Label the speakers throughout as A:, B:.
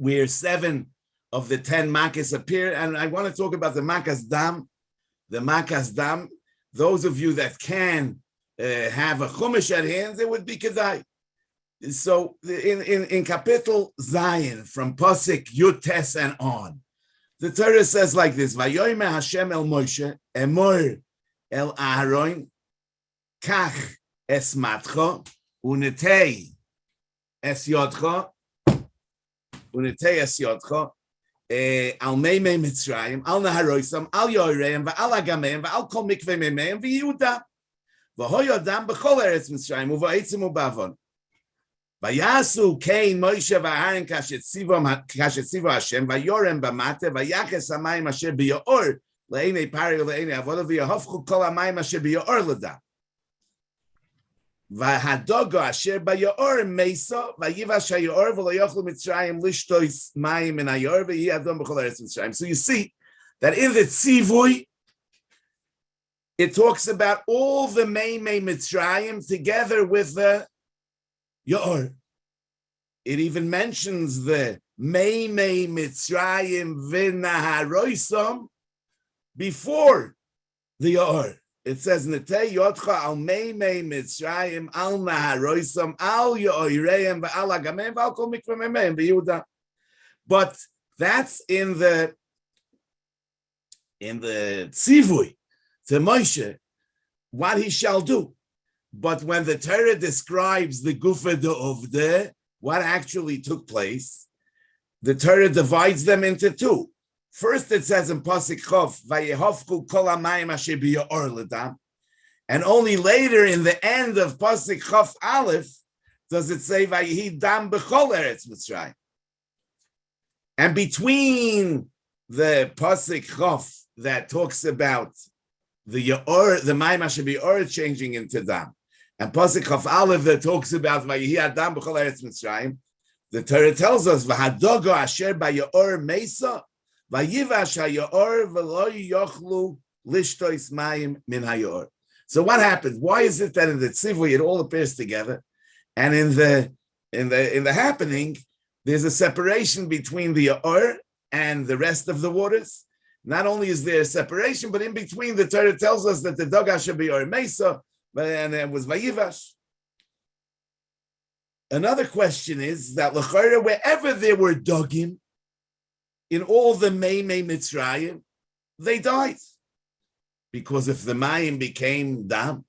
A: where 7 of the 10 makas appear. And I want to talk about the makas dam. The makas dam, those of you that can have a chumash at hand, it would be kedai. So in Kapitel Zayin, from Pasuk Yud Tes and on, the Torah says like this: Vayomer Hashem el Moshe, Emor el Aaron, Kach es matcha, unetei es yodcha, al meimei Mitzrayim, al naharoisam, al yoreim, va'al agameim, va'al kol mikvei meimeim, v'yihuda, v'hoyodam b'chol eretz Mitzrayim, uva'etzim ubavon. Vayasu kein Moshe v'Aaron kashet tzivo Hashem, vayorem b'mate, vayaches hamayim asher b'yor, le'enei pari le'enei avoda, v'yahofchu kol hamayim asher b'yor l'da. V'hadogo asher b'yor meisa, v'yivash hayor v'lo yochlu Mitzrayim lishtois mayim min hayor, v'yi adom b'chol eretz Mitzrayim. So you see that in the tzivui, it talks about all the meimei Mitzrayim together with the Yor. It even mentions the meimei Mitzrayim v'naharoisam before the Yor. It says Netei Yotcha al meimei Mitzrayim al naharoisam al yoireim v'al agameim v'al kol mikveh meimeim v'Yehuda. But that's in the tzivui to Moshe, what he shall do. But when the Torah describes the Gufa de'ovde, what actually took place, the Torah divides them into 2. First, it says in Pasuk Chof, "Vayehofku kol hamayim asher b'yor l'dam," and only later in the end of Pasuk Chof Aleph does it say "Vayehi dam b'chol eretz Mitzrayim." And between the Pasuk Chof that talks about the yor, the mayim asher b'yor changing into dam, and Pasuk Chaf Aleph that talks about Vayehi Adam b'chol eretz Mitzrayim, the Torah tells us v'hadogo asher b'yor meisa vayivash hayor v'lo yochlu lishtois mayim min hayor. So what happens? Why is it that in the tzivui it all appears together, and in the happening there's a separation between the yor and the rest of the waters? Not only is there a separation, but in between the Torah tells us that the dog asher b'yor meisa, and it was Vayivash. Another question is that l'chayra, wherever there were dogim, in all the meimei Mitzrayim, they died. Because if the mayim became dam,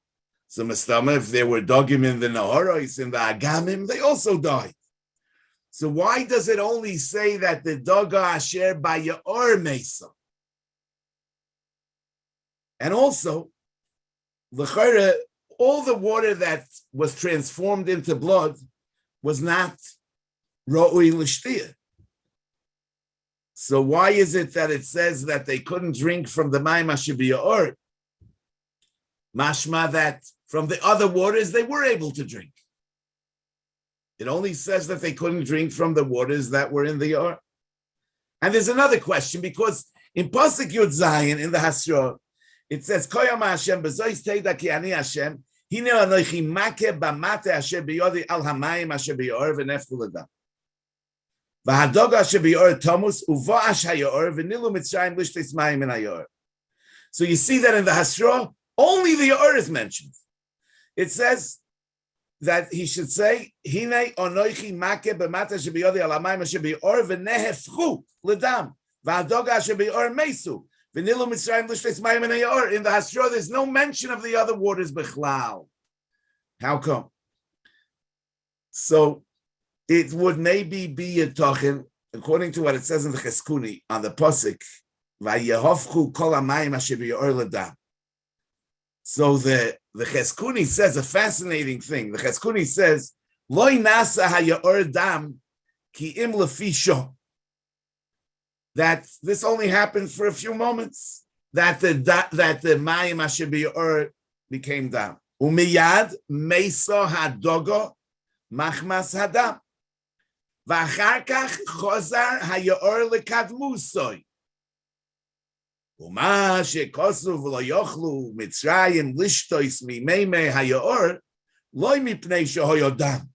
A: so mastama, if there were dogim in the naharos, in the agamim, they also died. So why does it only say that the doga asher b'yor mesa? And also, l'chayra, all the water that was transformed into blood was not ro'ui l'shtiyah. So why is it that it says that they couldn't drink from the mayim asher b'yor? Mashma that from the other waters they were able to drink. It only says that they couldn't drink from the waters that were in the yor. And there's another question, because in Pasuk Yud Zayin in the Hasra, it says, Koyam Hashem b'zois teida ki ani Hashem, hine anochi make b'mate asher b'yodi al hamayim asher b'yor v'nefku l'dam. V'hadog asher b'yor tomus uvo'ash hayor v'nilu Mitzrayim lishtes mayim min hayor. So you see that in the Hasra, only the yor is mentioned. It says that he should say, hine anochi make b'mate asher b'yodi al hamayim asher b'yor v'nefku l'dam. V'hadog asher b'yor mesu. In the Hasra, there's no mention of the other waters b'chlal. How come? So it would maybe be a tochen, according to what it says in the Cheskuni on the Pasuk, Vayehofchu kol hamayim asher b'yor l'dam. So the Cheskuni says a fascinating thing. The Cheskuni says, Loi nasa hayor dam ki im lefisho. That this only happened for a few moments. That the mayim asher b'yor became dam. Umiyad meisa hadogo machmas hadam. V'achar kach chozar hayor lekadmusoi. Uma shekosu v'lo yochlu Mitzrayim lishtois mimeimei hayor loy mipnei shehoyo dam.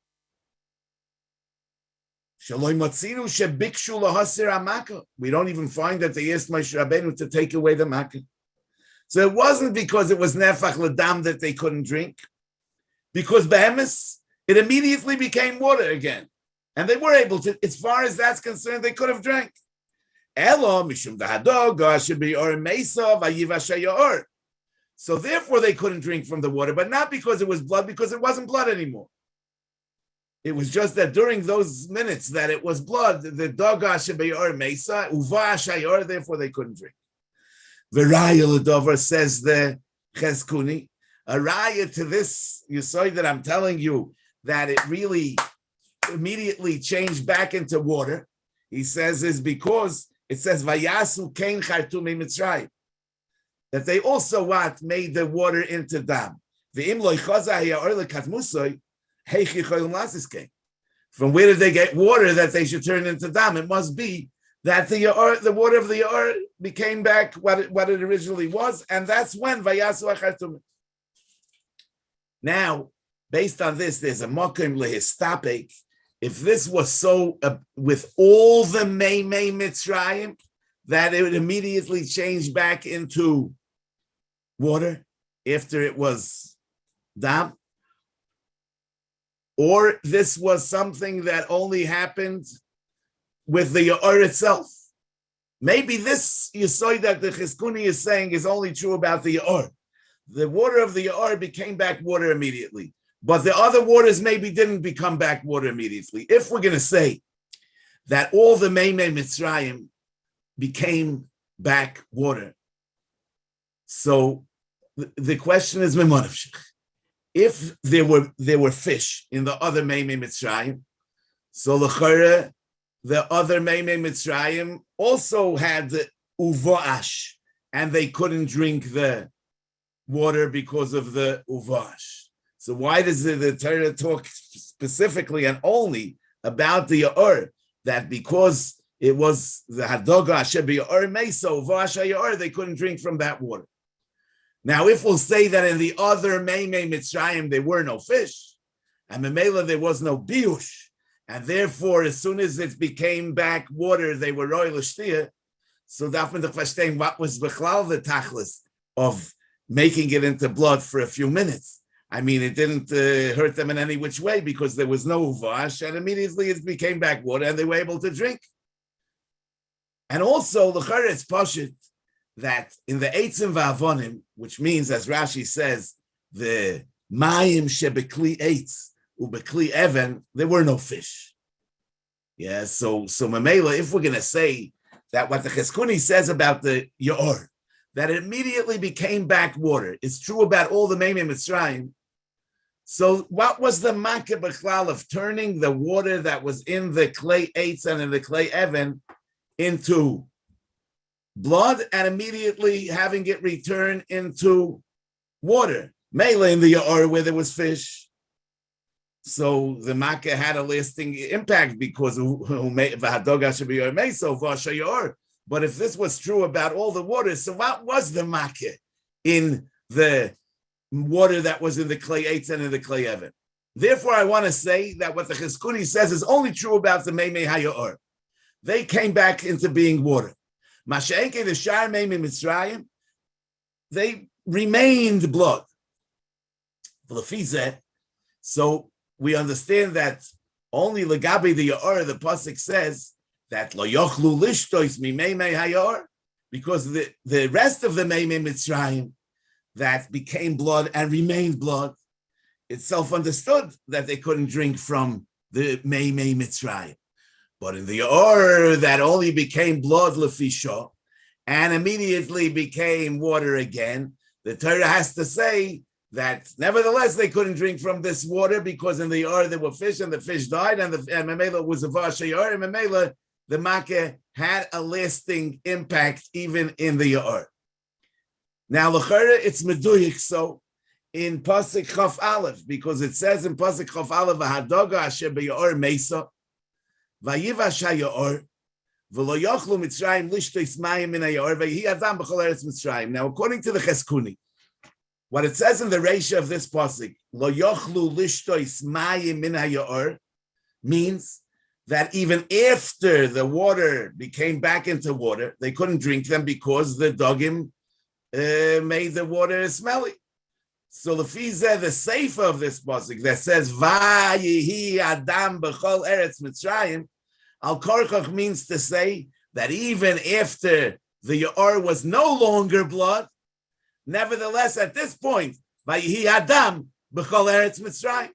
A: We don't even find that they asked Moshe Rabbeinu to take away the makkah. So it wasn't because it was nefach ladam that they couldn't drink, because behemoths, it immediately became water again. And they were able to, as far as that's concerned, they could have drank. So therefore they couldn't drink from the water, but not because it was blood, because it wasn't blood anymore. It was just that during those minutes that it was blood, the doga shebeyor mesa, uva shayor, therefore they couldn't drink. V'raya l'dover, says the Cheskuni, a raya to this, you saw that I'm telling you that it really immediately changed back into water. He says is because it says vayasu kein chartumei Mitzrayim, that they also made the water into dam. Ve'im lo yichaza hayaor lekatmusoi heichi cholim lasis kein. From where did they get water that they should turn into dam? It must be that the water of the yaor became back what it originally was, and that's when vayasu achartumei. Now, based on this, there's a mokim lehistapek. If this was so with all the Mei Mitzrayim, that it would immediately change back into water after it was dam, or this was something that only happened with the Yaor itself. Maybe this Yisoid that the Cheskuni is saying is only true about the Yaor. The water of the Yaor became back water immediately. But the other waters maybe didn't become back water immediately. If we're going to say that all the Mei Mitzrayim became back water, so the question is, if there were fish in the other Mei Mitzrayim, so the other Mei Mitzrayim also had the uvash, and they couldn't drink the water because of the uvash. So why does the Torah talk specifically and only about the Yaor? That because it was the Hadoga Asher B'Yaor Meso V'Asher Yaor, they couldn't drink from that water. Now, if we'll say that in the other Mei Mitzrayim there were no fish, and Memela there was no biush, and therefore as soon as it became back water, they were royal shtia. So that means the what was Bechlal the tachlis of making it into blood for a few minutes. I mean, it didn't hurt them in any which way because there was no uvash, and immediately it became back water, and they were able to drink. And also, l'chara it's pashut that in the eitzim va'avonim, which means, as Rashi says, the mayim shebekli eitz ubekli even, there were no fish. Yeah, so Mamela, if we're going to say that what the Cheskuni says about the Yaor, that it immediately became back water, it's true about all the Mei Mitzrayim. So what was the makkah b'chlal of turning the water that was in the clay eitz and in the clay even into blood and immediately having it return into water? Mele in the Yaor where there was fish. So the makkah had a lasting impact because but if this was true about all the waters, so what was the makkah in the water that was in the clay eitz and in the clay even? Therefore, I want to say that what the Cheskuni says is only true about the Mei HaYaor. They came back into being water. Masha'enke, the Shar Mei Mitzrayim, they remained blood. So we understand that only Legabi the Yaor, the Pasuk says that Lo Yochlu Lishtois Mi Mei HaYaor, because the rest of the Mei Mitzrayim that became blood and remained blood, it's self-understood that they couldn't drink from the Mei Mitzrayim. But in the Yaor that only became blood lefisha and immediately became water again, the Torah has to say that nevertheless they couldn't drink from this water because in the Yaor there were fish and the fish died and Memela was a Vasha Yaor, and Memela the Makkah had a lasting impact even in the Yaor. Now, l'chara, it's meduyik so in Pasuk Chaf Aleph, because it says in Pasuk Chaf Aleph, "V'hadoga asher be'Yaor mesa, vayivash haYaor, v'lo yochlu Mitzrayim lishtois mayim min haYaor, v'yihi adam b'chol eretz Mitzrayim." Now, according to the Cheskuni, what it says in the Reisha of this Pasuk, "Lo yochlu lishtois mayim min haYaor," means that even after the water became back into water, they couldn't drink them because the dogim made the water smelly. So the Fizeh, the sefer of this pasuk that says "Vayihi Adam b'chol eretz Mitzrayim," al korchach means to say that even after the Yaor was no longer blood, nevertheless at this point, Vayihi Adam b'chol eretz Mitzrayim,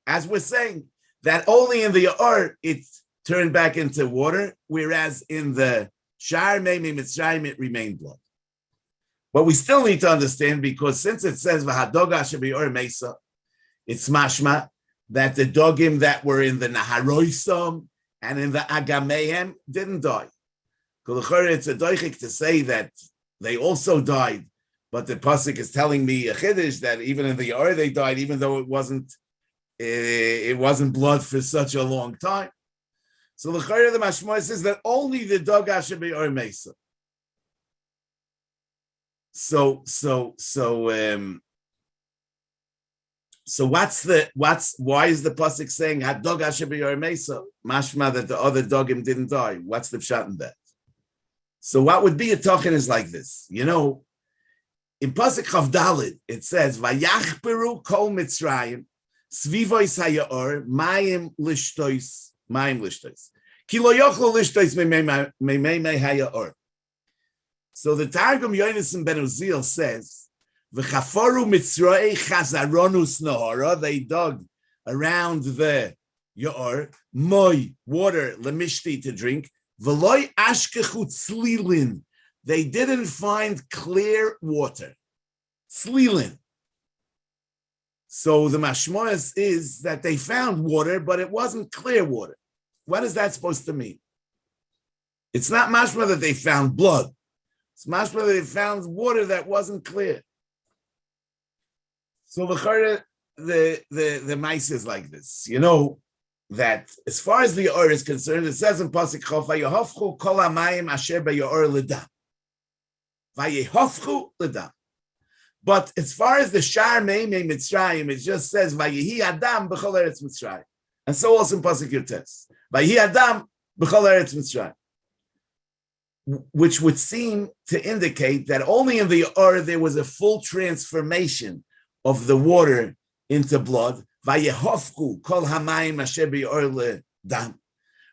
A: as we're saying that only in the Yaor it turned back into water, whereas in the Shar Meimei Mitzrayim it remained blood. But we still need to understand, because since it says V'hadoga shebe'or mesa, it's mashma that the dogim that were in the Naharoisam and in the Agamehem didn't die. It's a doichik to say that they also died, but the pasuk is telling me a chiddush that even in the Yaor they died, even though it wasn't blood for such a long time. So the mashma says that only the doga shebe'or mesa. So why is the pasuk saying hadog asher b'yor mesa? Mashma that the other dogim didn't die. What's the pshat in that? So what would be a tochen is like this. You know, in pasuk Chav Daled it says vayachperu kol Mitzrayim svivois hayaor mayim lishtois ki lo yochlu lishtois meimei hayaor. So the Targum Yonason Ben Uziel says, "V'chaforu mitzroi chazaronus nahara." They dug around the Yaor, moi water lemishti to drink. V'loi ashkechu tzlilin. They didn't find clear water. Tzlilin. So the mashmoas is that they found water, but it wasn't clear water. What is that supposed to mean? It's not mashma that they found blood. It's mashma that they found water that wasn't clear. So the mice is like this. You know that as far as the Yaor is concerned, it says in Pasuk Chof, "Vayehofchu kol hamayim asher beYaor ledam." Vayehofchu ledam. But as far as the Shar Meimei Mitzrayim, it just says "Vayehi Adam b'chol eretz Mitzrayim," and so also in Pasuk Yotes, "Vayehi Adam b'chol eretz Mitzrayim," which would seem to indicate that only in the Yaor there was a full transformation of the water into blood. Vayehofku kol hamayim asher beYaor ledam.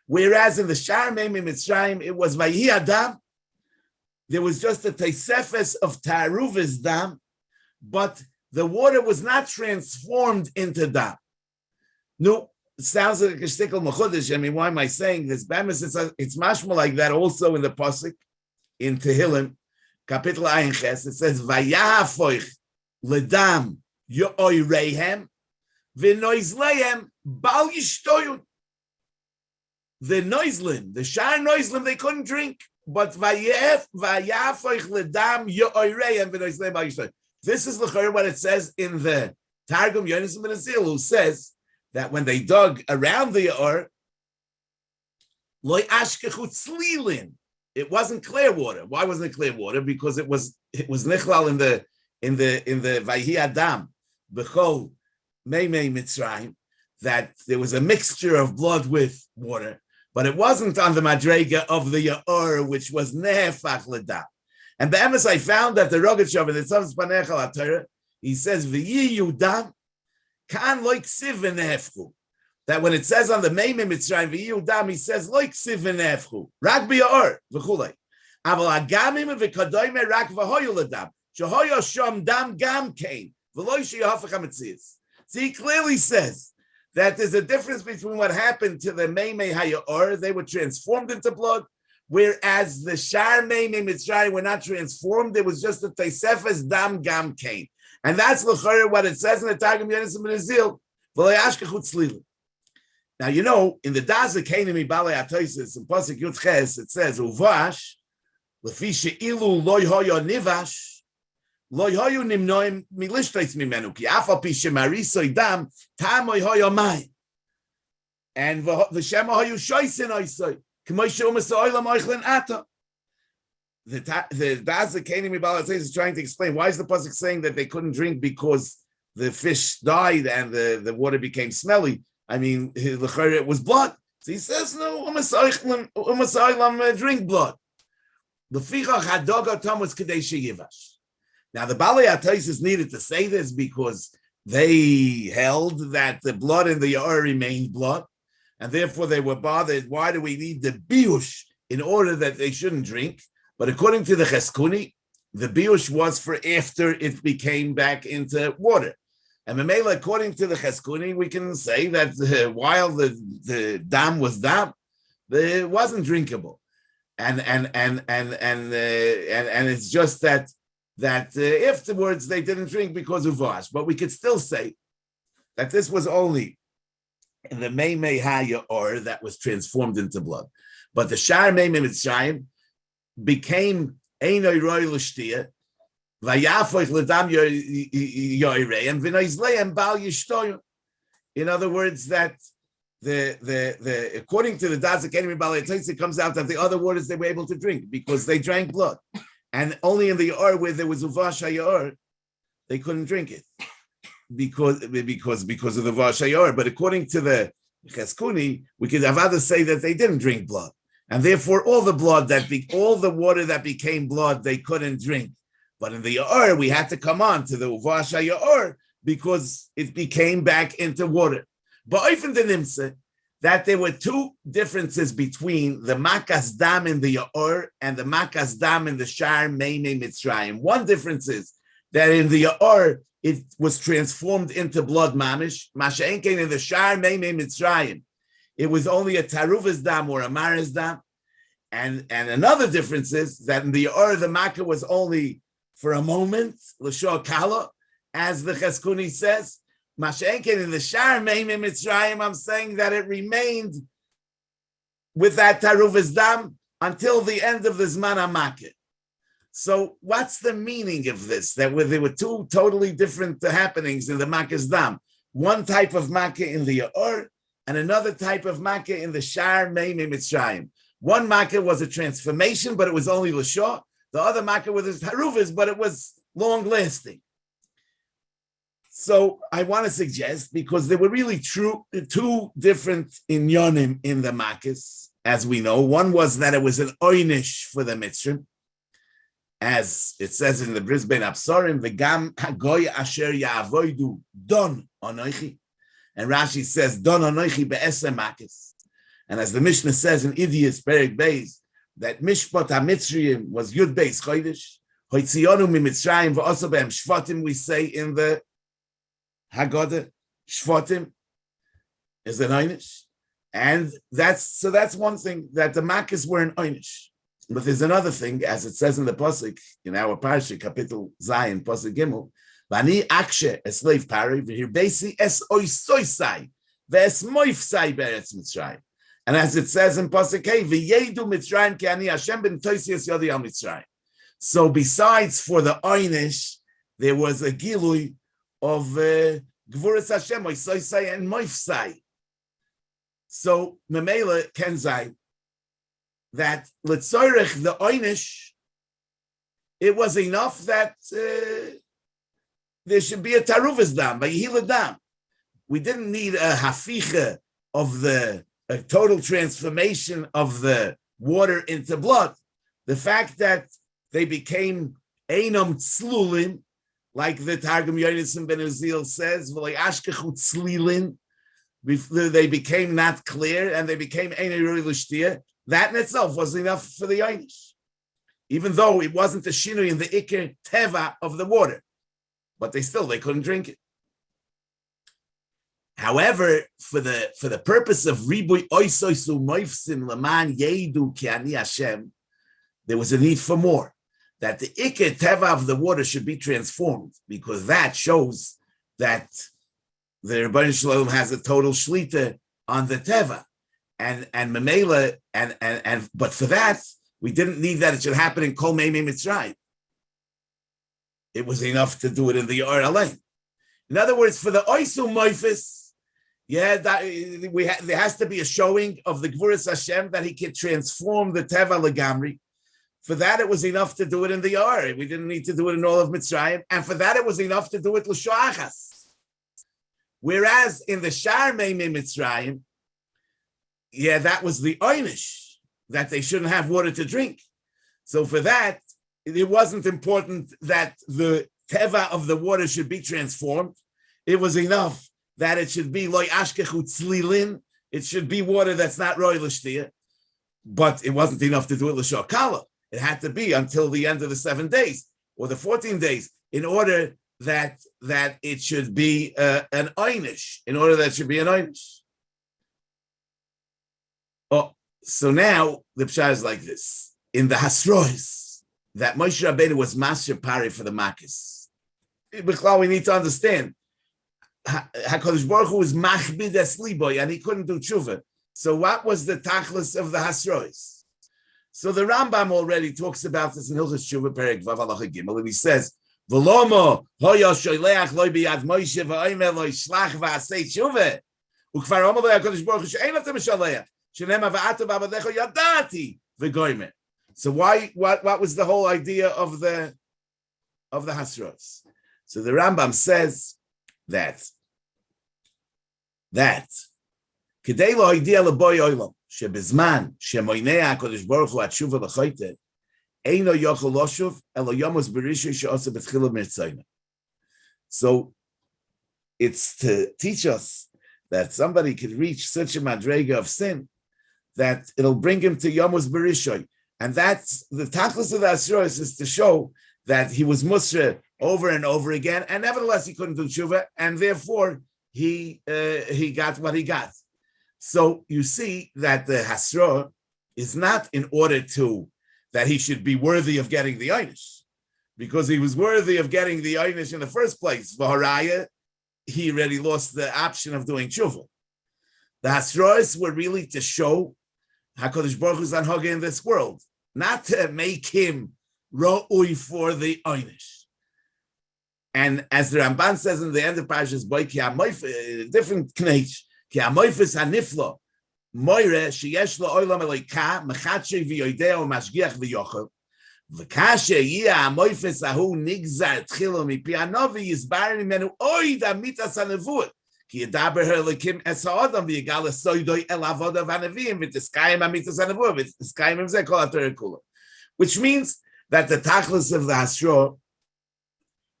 A: Whereas in the Shar Meimei Mitzrayim, it was Vayehi Adam. There was just a teisefes of Taruvis dam, but the water was not transformed into dam. No, it sounds like a shtickle mechudesh. I mean, why am I saying this? It's mashma like that also in the pasuk in Tehillim, Kapitel Ayin Ches. It says Vayafoich ledam yo'oireihem v'noizleihem bal yishtoyun. The noizlim, the shar noizlim, they couldn't drink, but vayafoich ledam yo'oireihem v'noizleihem bal yishtoyun. This is what it says in the Targum Yonason Ben Uziel, who says that when they dug around the Yaor, loy ashkechu tzlilin, it wasn't clear water. Why wasn't it clear water? Because it was nichlal in the Vayhi Adam b'chol meimei Mitzrayim, that there was a mixture of blood with water, but it wasn't on the madrega of the Yaor, which was nehefach ledam. And be'emes I found that the Rogatshov in the Tzavos Panechal HaTorah, he says v'yi yudam kan loik siv v'nehefchu. That when it says on the Meimei Mitzrayim v'yi yudam, he says loik siv v'nehefchu rak b'yaor v'chulei. Aval agamim v'kadoyme rak v'hoyu ledam shehoyo shom dam gam kain v'loy sheyahafach hametzias. So he clearly says that there's a difference between what happened to the Meimei HaYaor, they were transformed into blood, whereas the Shar Meimei Mitzrayim were not transformed. It was just a teisefes dam gam kain. And that's what it says in the Targum Yonason Ben Uziel, v'lo yashkechu tzlilin. Now, you know, in the Daza Kainimi Balei Atoisis, in Pasuk Yud Ches, it says, Uvash, lefi she'ilu loy hoyo nivash, loy hoyo nimnoim milishtois mimenu, ki afal pi shemarisoy dam, tamoy hoyo mayim. And v'shema hoyo shoysin oisoy, k'moy she'umas oilam oichlin ata. The Daza Kainimi Balei Atoisis is trying to explain, why is the Pasuk saying that they couldn't drink because the fish died and the water became smelly? I mean, it was blood. So he says, no, drink blood. The fichach hadoga Thomas kadesh yivash. Now the Balei HaTosfos needed to say this because they held that the blood in the Yair remained blood, and therefore they were bothered. Why do we need the biush in order that they shouldn't drink? But according to the Cheskuni, the biush was for after it became back into water. And Mamela, according to the Cheskuni, we can say that while the dam was dam, it wasn't drinkable, and it's just that afterwards they didn't drink because of vash. But we could still say that this was only in the Mei Hayaor that was transformed into blood. But the Shar Mei Mitzrayim became Einoi Roy L'Shtia, Vayafoich L'Dam Yoirei, and V'noizleim Bal Yishtoyu. In other words, that the according to the Dazik Enemy Balei HaTosfos, it comes out that the other waters they were able to drink because they drank blood. And only in the Yaor where there was Uvash HaYaor, they couldn't drink it because of the Uvash HaYaor. But according to the Cheskuni, we could have others say that they didn't drink blood, and therefore all the water that became blood they couldn't drink. But in the Yaor, we had to come on to the Uvash HaYaor because it became back into water. But often the Nimsa, that there were two differences between the Makas Dam in the Yaor and the Makas Dam in the Shar Mei Mitzrayim. One difference is that in the Yaor, it was transformed into blood mamish. Masha'enkein in the Shar Mei Mitzrayim, it was only a Taruvas Dam or a Maras Dam. And another difference is that in the Yaor, the Makkah was only for a moment, L'shor Kala, as the Cheskuni says. Masha'enkein in the Shar Mei Mitzrayim, I'm saying that it remained with that Taruvas Dam until the end of the Zman HaMakeh. So what's the meaning of this? That there were two totally different happenings in the Makkah's Dam. One type of Makkah in the Yaor and another type of Makkah in the Shar Mei Mitzrayim. One Makkah was a transformation, but it was only L'shor. The other Makkah was Taruvas, but it was long-lasting. So I want to suggest, because there were really two different inyonim in the Makkahs, as we know. One was that it was an oynish for the Mitzrim, as it says in the Brisbane Absorim, V'gam hagoy asher ya'avoidu don anoichi. And Rashi says, don anoichi be'esem Makkahs. And as the Mishnah says in Idias Perek Beis, that Mishpat HaMitzrayim was Yud Beis Chodesh, Hoitziyonu miMitzrayim v'oso be'em Shvatim, we say in the Haggadah, Shvatim is an Einish. And that's one thing, that the Makkahs were an Einish. But there's another thing, as it says in the Pasuk, in our Parsha, Kapitel Zayin, Pasuk Gimel, Vani akshe es leif pari, v'hirbesi es oisoisai, v'es moifsai be'eretz Mitzrayim. And as it says in Pasuk Hey, v'yedu Mitzrayim ki ani Hashem ben toisias yodi al Mitzrayim. So besides for the Einish, there was a Gilui of Gvuras Hashem, oisoisai and moifsai. So Memela Kenzai, that L'tzorech, the Einish, it was enough that there should be a Taruvas Dam, by Yehila Dam. We didn't need a Haficha of a total transformation of the water into blood. The fact that they became Einam Tzlulim, like the Targum Yonason Ben Uzziel says, V'lei Ashkechu Tzlilin, they became not clear and they became Einei Roi L'Shtia. That in itself was enough for the Einish, even though it wasn't the shinui in the Iker Teva of the water, but they couldn't drink it. However, for the purpose of Ribui Oisoisu Moifsim Laman Yedu Ki Ani Hashem, there was a need for more, that the Iker Teva of the water should be transformed, because that shows that the Rebbeinu Shalom has a total shlita on the Teva. And Memela, but for that, we didn't need that it should happen in Kol Meimei Mitzrayim. It was enough to do it in the Yaor Alein. In other words, for the Oisu Moifis, there has to be a showing of the Gvuras Hashem that he could transform the Teva Legamri. For that, it was enough to do it in the Yaor. We didn't need to do it in all of Mitzrayim. And for that, it was enough to do it L'Shoachas. Whereas in the Shar Meimei Mitzrayim, yeah, that was the einish, that they shouldn't have water to drink. So for that, it wasn't important that the teva of the water should be transformed. It was enough that it should be loy ashkechu tzlilin. It should be water that's not roy l'shtia. But it wasn't enough to do it l'shor kala. It had to be until the end of the 7 days or the 14 days in order that it should be an einish, in order that it should be an einish. Oh, so now the pshat is like this. In the Hasrois, that Moshe Rabbeinu was Master Pari for the Makis. We need to understand. HaKadosh Baruch Hu was Machbid Esliboy, and he couldn't do tshuva. So what was the tachlis of the Hasrois? So the Rambam already talks about this in Hilchos Tshuva Perek Vav Halacha Gimel, and he says, "V'lomo hoya sholeach loy biyad Moshe v'oimer loy shlach v'asei tshuva ukvar omer loy HaKadosh Baruch Hu she'ein atem sholeach shenema v'atem v'avadecho yadati v'goymer." So what was the whole idea of the Hasrois? So the Rambam says that כדי להודיע לבוי עולם, שבזמן שמוינע הקדוש ברוך הוא התשובה לחייטה, אינו יכול לשוב, אלא יומוס ברישוי שעושה בתחילה מרצונו. So it's to teach us that somebody could reach such a madrega of sin that it'll bring him to Yomos Berishoy. And that's the tachlis of the Asrois, is to show that he was Musra over and over again, and nevertheless he couldn't do tshuva, and therefore he got what he got. So you see that the Hasra is not in order that he should be worthy of getting the Einish, because he was worthy of getting the Einish in the first place. V'haraya, he already lost the option of doing tshuva. The Hasrois were really to show HaKadosh Baruch Hu's anhaga in this world, not to make him ro'ui for the Einish. And as the Ramban says in the end of Parshas Va'era, different knech, ki ha'moifes ha'niflo, moire sheyesh lo olam eloka, mechatshe v'yoideo mashgiach v'yochel, v'kashe yia ha'moifes hahu nigzar tchilo mipi ha'novi yizbar mimenu oid ha'mitas ha'nevuah, ki yedaber ha'elokim es ha'odam v'yigal esoidoi el avoda v'hanevim v'tiskayim ha'mitas ha'nevuah v'tiskayim ha'mzeh kol ha'torah kula. Which means that the tachlis of the Hasra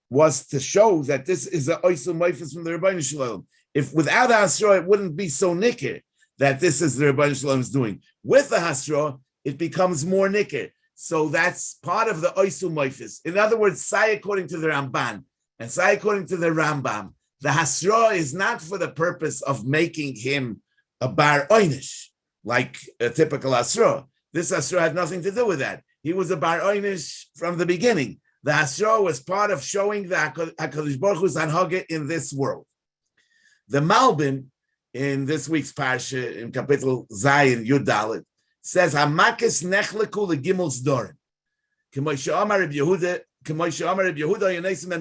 A: was to show that this is a oisum moifus from the Rebbeinu Shalom. If without the Hasra, it wouldn't be so nicker that this is the Rebbeinu Shalom is doing. With the Hasra, it becomes more nicker. So that's part of the oisum moifus. In other words, say according to the Ramban and say according to the Rambam, the Hasra is not for the purpose of making him a bar oinish, like a typical Hasra. This Hasra had nothing to do with that. He was a bar oinish from the beginning. The Hasra was part of showing the HaKadosh Baruch Hu's anhaga in this world. The Malbim, in this week's Parsha, in Kapitel Zayin Yud Dalet, says, Hamakis nechleku legimel zdorim. K'moi she'amar Reb Yehuda, hayaneisim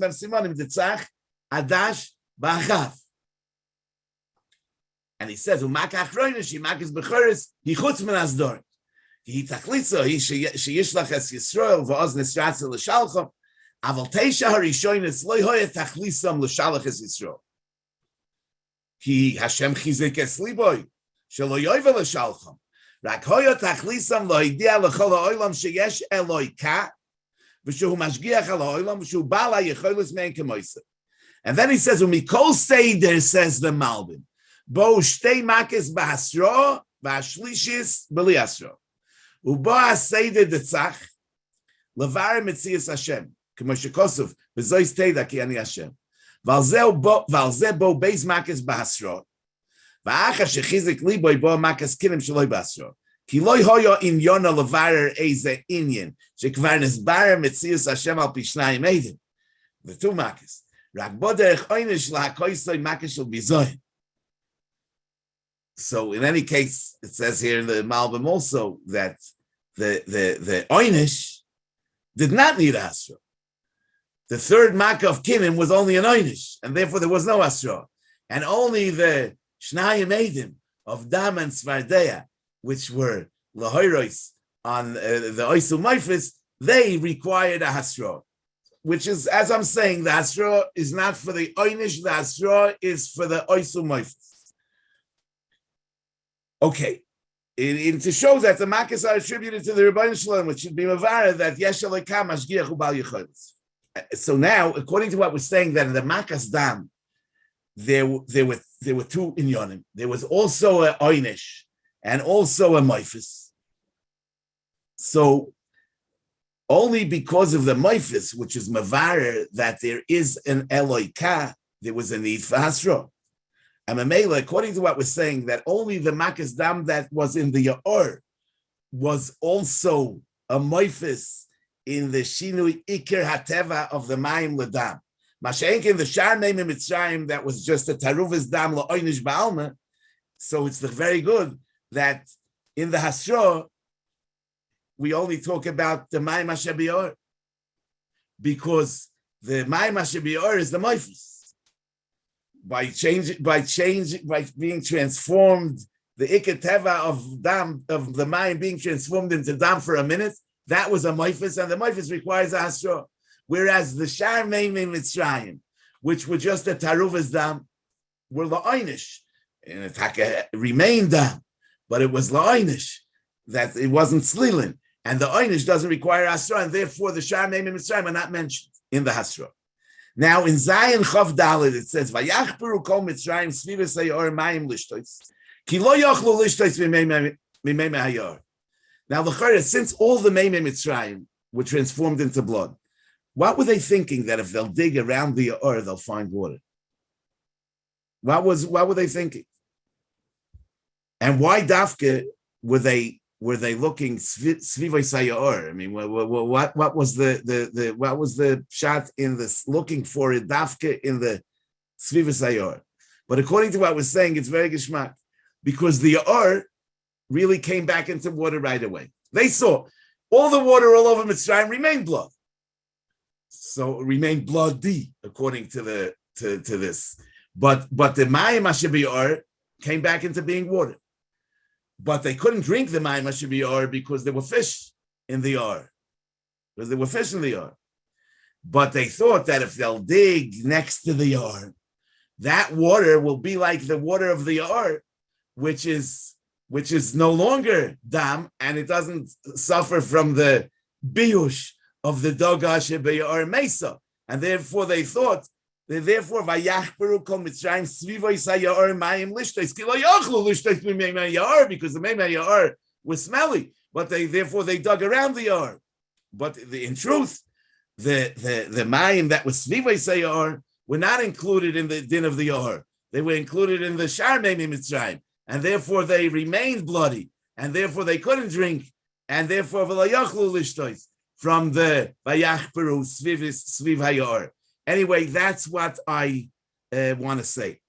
A: em simonim ditzach, adash ba'achav. And he says, U'mak achroinish, Himakis bechoris, hichutz min azdorim. He tachlitzo, he sheyishlach es Yisrael v'oz nisratzel l'shalcham, aval teisha harishonis lo hoya tachlisam l'shalach es Yisrael. Ki Hashem chizik es liboy, shelo yoyve l'shalcham. Rak hoya tachlisam lo hidia l'chol ha'olam sheyesh eloi ka, v'shehu mashgiach al ha'olam, v'shehu bala yecholis me'en kemoisa. And then he says, Umikol seider, says the Malbim, bo shtei makes b'hasro, v'ashlishis b'li hasro. Uba Seider Detzach, Levar Metzias Hashem, K'moshe Kosov, V'zois Teda Ki Ani Hashem. Valzeh bo Beis Makes B'Hasro, V'acha Shechizik Liboy bo Makes Kinim Shaloi B'Hasro. Ki Loi Hoyo In Yona Levarer Eze Inyan, Shekvar Nesbar Metzias Hashem Al Pishnayim Eidim. The two Makes. Rak bo Derech Oynish LaHakoisoi Makes Shal Bizoyin. So in any case, it says here in the Malbim also that the Oynish did not need Asra. The third Makkah of Kinim was only an Oynish, and therefore there was no Asra. And only the Shnayim Eidim of Dam and Svardeya, which were Lahoiros on the Oisu Maifis, they required a Hasra. Which is, as I'm saying, the Hasra is not for the Oynish, the Hasra is for the Oisu Maifis. Okay. To show that the makas are attributed to the Rebbeinu Shalom, which should be mavara that yesh alekam mashgiach ubal yichotz. So now, according to what we're saying, that in the makas dam, there were two inyonim. There was also a oynish and also a moifis. So only because of the moifis, which is mavara, that there is an eloika, there was a need for hasra. And Mamela, according to what we're saying, that only the makas dam that was in the Ya'or was also a moifis in the shinui ikir hateva of the mayim ledam. Mashenk in the shar name in Mitzrayim, that was just a taruvis dam la'oinish ba'alma. So it's very good that in the hasra we only talk about the mayim asher b'Ya'or, because the mayim asher b'Ya'or is the moifis. By being transformed, the ikar teva of dam of the mayim being transformed into dam for a minute, that was a moifis, and the moifis requires a hasra. Whereas the shar meim in Mitzrayim, which were just a taruvas dam, were la'oinish, and it remained dam, but it was la'oinish, that it wasn't slilin, and the oinish doesn't require hasra, and therefore the shar meim in Mitzrayim are not mentioned in the hasra. Now in Zion Chav Dalet it says, "Vayachperu kol Mitzrayim svivas hayor mayim lishtois, ki lo yochlu lishtois mimei hayar." Now the Chayre, since all the meimei Mitzrayim were transformed into blood, what were they thinking that if they'll dig around the Yaor they'll find water? What were they thinking? And why dafke were they looking svivay sayor? I mean, what was the shot in this looking for it dafke in the svivay sayor? But according to what we're saying, it's very geschmack, because the Yaor really came back into water right away. They saw all the water all over Mitzrayim remained blood, so it remained bloody according to this. But the mayim asher b'Yaor came back into being water. But they couldn't drink the mayim asher b'Yaor because there were fish in the Yaor. But they thought that if they'll dig next to the Yaor, that water will be like the water of the Yaor, which is no longer dam, and it doesn't suffer from the biyush of the dog asher b'Yaor mesa. And therefore they thought, vayachperu kol Mitzrayim svivay sayor mayim lishtois ki lo yochlu lishtois mimei hayar, because the mimei hayar was smelly, but they dug around the Yaor. But in truth, the mayim that was svivay sayor were not included in the din of the Yaor. They were included in the shar meimei Mitzrayim, and therefore they remained bloody, and therefore they couldn't drink, and therefore v'lo yochlu lishtois from the vayachperu sviv hayar. Anyway, that's what I want to say.